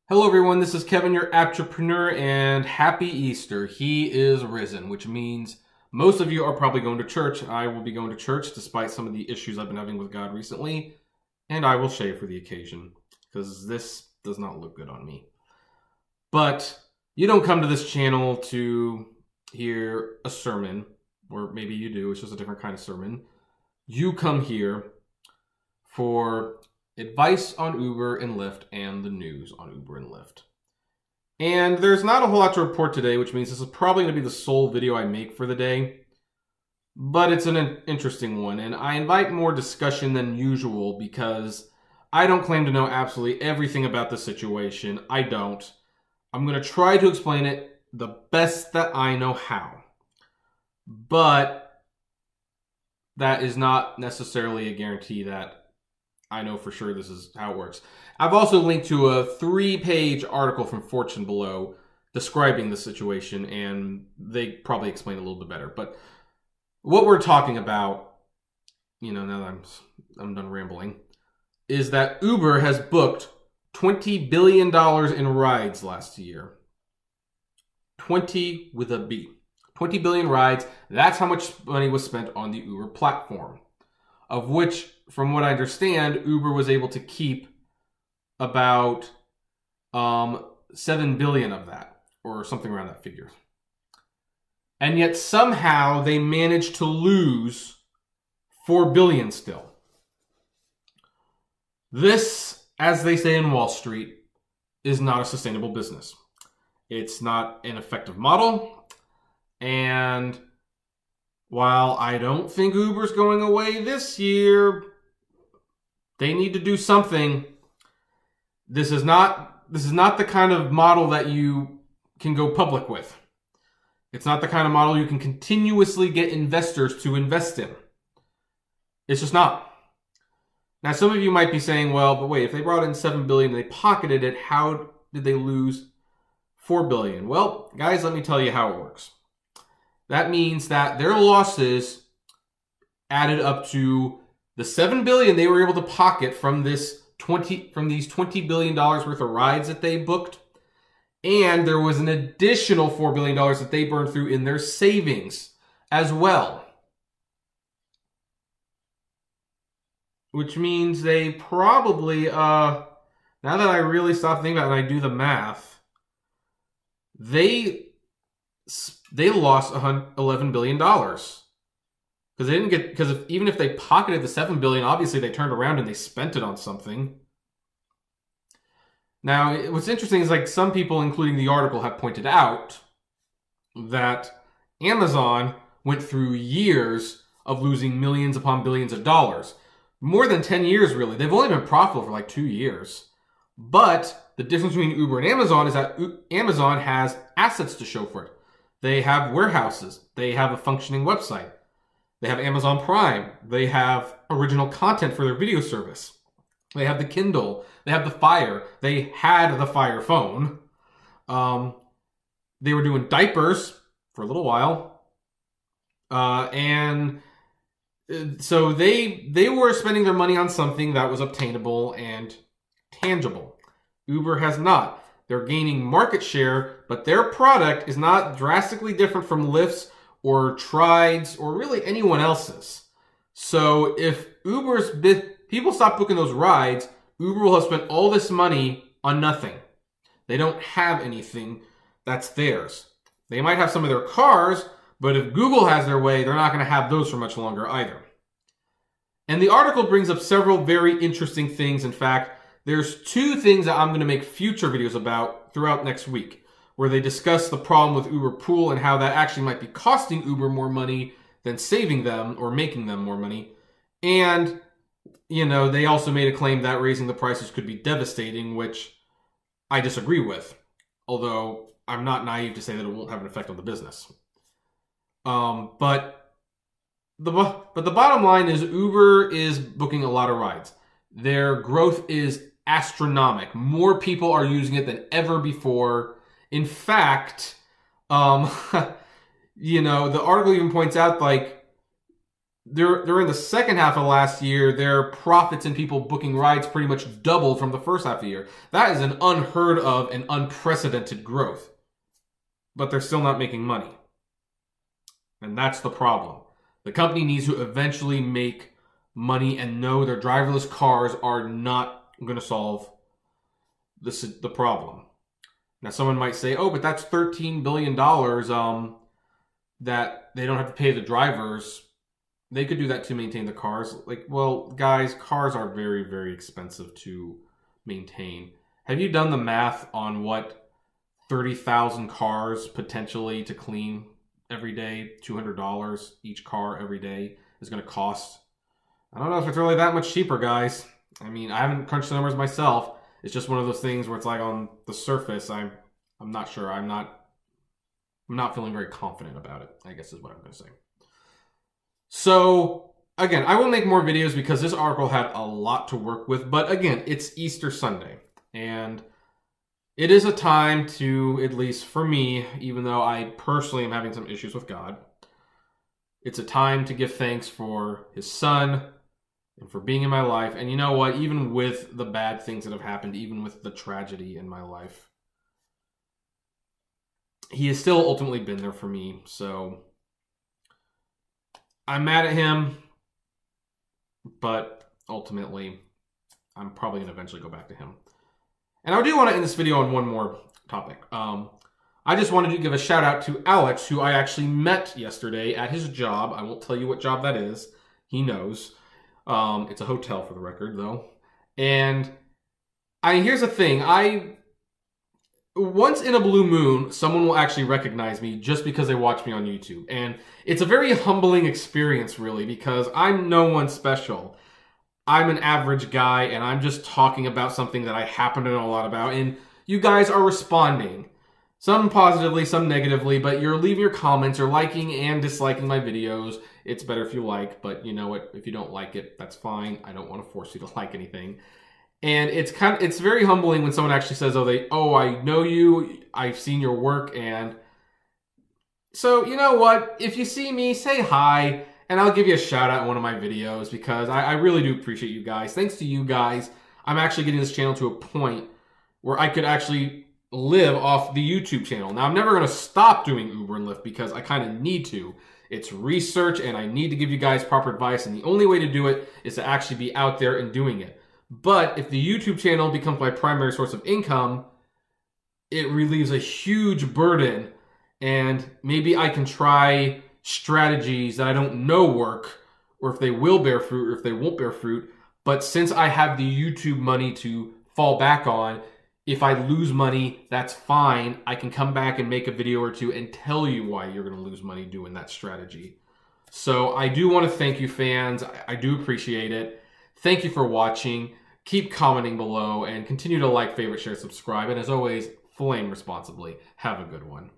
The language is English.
Hello everyone, this is Kevin, your entrepreneur, and happy Easter. He is risen, which means most of you are probably going to church. I will be going to church despite some of the issues I've been having with God recently, and I will shave for the occasion because this does not look good on me. But you don't come to this channel to hear a sermon, or maybe you do, it's just a different kind of sermon. You come here for advice on Uber and Lyft and the news on Uber and Lyft. And there's not a whole lot to report today, which means this is probably going to be the sole video I make for the day. But it's an interesting one, and I invite more discussion than usual because I don't claim to know absolutely everything about the situation. I don't. I'm going to try to explain it the best that I know how. But that is not necessarily a guarantee that I know for sure this is how it works. I've also linked to a 3-page article from Fortune below describing the situation, and they probably explain it a little bit better. But what we're talking about, now that I'm done rambling, is that Uber has booked $20 billion in rides last year. 20 with a B. 20 billion rides. That's how much money was spent on the Uber platform, of which, from what I understand, Uber was able to keep about 7 billion of that, or something around that figure. And yet somehow they managed to lose 4 billion still. This, as they say in Wall Street, is not a sustainable business. It's not an effective model, and while I don't think Uber's going away this year, they need to do something. This is not the kind of model that you can go public with. It's not the kind of model you can continuously get investors to invest in. It's just not. Now, some of you might be saying, well, but wait, if they brought in 7 billion and they pocketed it, how did they lose 4 billion? Well, guys, let me tell you how it works. That means that their losses added up to the 7 billion they were able to pocket from these $20 billion worth of rides that they booked. And there was an additional $4 billion that they burned through in their savings as well. Which means they probably, now that I really stop thinking about it and I do the math, they lost $11 billion. Because they didn't get, even if they pocketed the 7 billion, obviously they turned around and they spent it on something. Now, what's interesting is, like, some people, including the article, have pointed out that Amazon went through years of losing millions upon billions of dollars. More than 10 years, really. They've only been profitable for like 2 years. But the difference between Uber and Amazon is that Amazon has assets to show for it. They have warehouses. They have a functioning website. They have Amazon Prime. They have original content for their video service. They have the Kindle. They have the Fire. They had the Fire phone. They were doing diapers for a little while. And so they were spending their money on something that was obtainable and tangible. Uber has not. They're gaining market share, but their product is not drastically different from Lyft's or Tride's or really anyone else's. So if people stop booking those rides, Uber will have spent all this money on nothing. They don't have anything that's theirs. They might have some of their cars, but if Google has their way, they're not going to have those for much longer either. And the article brings up several very interesting things. In fact, there's 2 things that I'm going to make future videos about throughout next week, where they discuss the problem with Uber Pool and how that actually might be costing Uber more money than saving them or making them more money. And, they also made a claim that raising the prices could be devastating, which I disagree with, although I'm not naive to say that it won't have an effect on the business. But the bottom line is Uber is booking a lot of rides. Their growth is astronomical. More people are using it than ever before. In fact, the article even points out, like, during the second half of last year, their profits and people booking rides pretty much doubled from the first half of the year. That is an unheard of and unprecedented growth. But they're still not making money. And that's the problem. The company needs to eventually make money and know their driverless cars are not going to solve the problem. Now, someone might say, oh, but that's $13 billion that they don't have to pay the drivers. They could do that to maintain the cars. Like, well, guys, cars are very, very expensive to maintain. Have you done the math on what 30,000 cars potentially to clean every day, $200 each car every day is going to cost? I don't know if it's really that much cheaper, guys. I mean, I haven't crunched the numbers myself. It's just one of those things where it's like on the surface, I'm not sure. I'm not feeling very confident about it, I guess is what I'm going to say. So, again, I will make more videos because this article had a lot to work with. But again, it's Easter Sunday. And it is a time to, at least for me, even though I personally am having some issues with God, it's a time to give thanks for his son and for being in my life. And you know what? Even with the bad things that have happened, even with the tragedy in my life, he has still ultimately been there for me. So I'm mad at him, but ultimately, I'm probably going to eventually go back to him. And I do want to end this video on one more topic. I just wanted to give a shout out to Alex, who I actually met yesterday at his job. I won't tell you what job that is. He knows. It's a hotel for the record, though. And here's the thing. Once in a blue moon, someone will actually recognize me just because they watch me on YouTube. And it's a very humbling experience, really, because I'm no one special. I'm an average guy, and I'm just talking about something that I happen to know a lot about. And you guys are responding. Some positively, some negatively, but you're leaving your comments, you're liking and disliking my videos. It's better if you like, but you know what? If you don't like it, that's fine. I don't want to force you to like anything. And it's very humbling when someone actually says, oh, I know you, I've seen your work, and so you know what? If you see me, say hi, and I'll give you a shout out in one of my videos because I really do appreciate you guys. Thanks to you guys, I'm actually getting this channel to a point where I could actually live off the YouTube channel. Now, I'm never going to stop doing Uber and Lyft because I kind of need to. It's research, and I need to give you guys proper advice, and the only way to do it is to actually be out there and doing it. But if the YouTube channel becomes my primary source of income, it relieves a huge burden, and maybe I can try strategies that I don't know work, or if they will bear fruit, or if they won't bear fruit. But since I have the YouTube money to fall back on, if I lose money, that's fine. I can come back and make a video or two and tell you why you're going to lose money doing that strategy. So I do want to thank you, fans. I do appreciate it. Thank you for watching. Keep commenting below and continue to like, favorite, share, subscribe. And as always, flame responsibly. Have a good one.